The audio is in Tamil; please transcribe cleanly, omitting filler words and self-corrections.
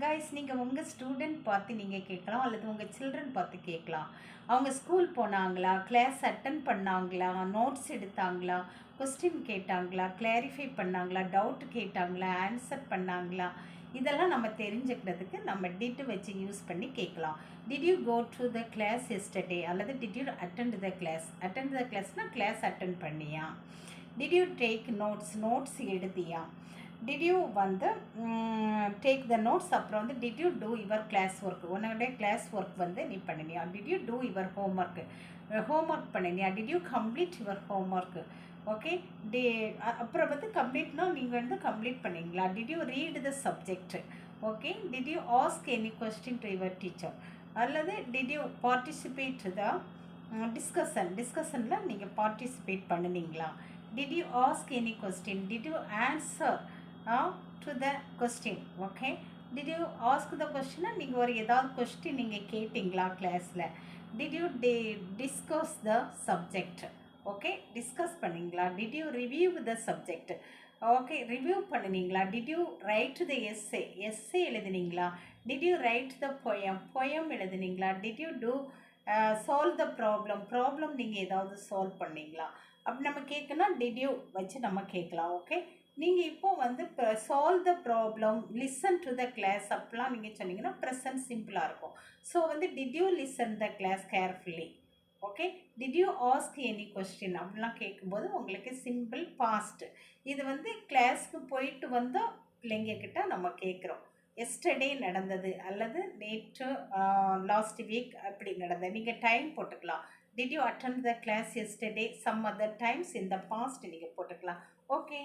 கைஸ், நீங்கள் உங்கள் ஸ்டூடெண்ட் பார்த்து நீங்கள் கேட்கலாம், அல்லது உங்கள் சில்ட்ரன் பார்த்து கேட்கலாம். அவங்க ஸ்கூல் போனாங்களா, கிளாஸ் அட்டன் பண்ணாங்களா, நோட்ஸ் எடுத்தாங்களா, கொஸ்டின் கேட்டாங்களா, கிளாரிஃபை பண்ணாங்களா, டவுட் கேட்டாங்களா, ஆன்சர் பண்ணாங்களா, இதெல்லாம் நம்ம தெரிஞ்சுக்கிறதுக்கு நம்ம டிட் வச்சு யூஸ் பண்ணி கேட்கலாம். Did you go to the class yesterday, அல்லது did you attend the class. Attend the கிளாஸ்னால் கிளாஸ் அட்டன் பண்ணியா. டிட் யூ டேக் நோட்ஸ் எழுதியா. டிட் யூ வந்து டேக் த நோட்ஸ். அப்புறம் வந்து did you do your class work. உன்னுடைய கிளாஸ் ஒர்க் வந்து நீ பண்ணினியா. Did you do your homework பண்ணினியா. Did you complete your homework. Okay. அப்புறம் வந்து கம்ப்ளீட்னா நீங்கள் வந்து கம்ப்ளீட் பண்ணிங்களா. Did you read the subject. Okay. Did you ask any question to your teacher. அல்லது டிட் யூ பார்ட்டிசிபேட் த டிஸ்கஷனில் நீங்கள் பார்ட்டிசிபேட் பண்ணினீங்களா. Did you ask any question. Did you answer to the question. Okay. Did you ask the question? நீங்கள் ஒரு ஏதாவது கொஸ்டின் நீங்கள் கேட்டிங்களா கிளாஸில். Did you discuss the subject. Okay. Discuss பண்ணிங்களா. Did you review the subject. Okay. Review பண்ணினீங்களா. Did you write the essay எழுதினீங்களா. Did you write the poem எழுதினீங்களா. Did you do solve the problem நீங்கள் ஏதாவது சால்வ் பண்ணிங்களா. அப்படி நம்ம கேட்கணும் டிட் யூ வச்சு நம்ம கேட்கலாம். ஓகே. நீங்கள் இப்போ வந்து solve the problem, listen to the class அப்படிலாம் நீங்கள் சொன்னீங்கன்னா ப்ரெசன்ட் சிம்பிளாக இருக்கும். ஸோ வந்து did you listen the class carefully. Okay. Did you ask any question அப்படிலாம் கேட்கும்போது உங்களுக்கு சிம்பிள் பாஸ்ட். இது வந்து கிளாஸ்க்கு போயிட்டு வந்தால் பிள்ளைங்கக்கிட்ட நம்ம கேட்குறோம். எஸ்டர்டே நடந்தது, அல்லது நேற்று லாஸ்ட் வீக் அப்படி நடந்தது. நீங்கள் டைம் போட்டுக்கலாம். Did you attend the class yesterday, some other times இந்த பாஸ்ட் நீங்கள் போட்டுக்கலாம். ஓகே.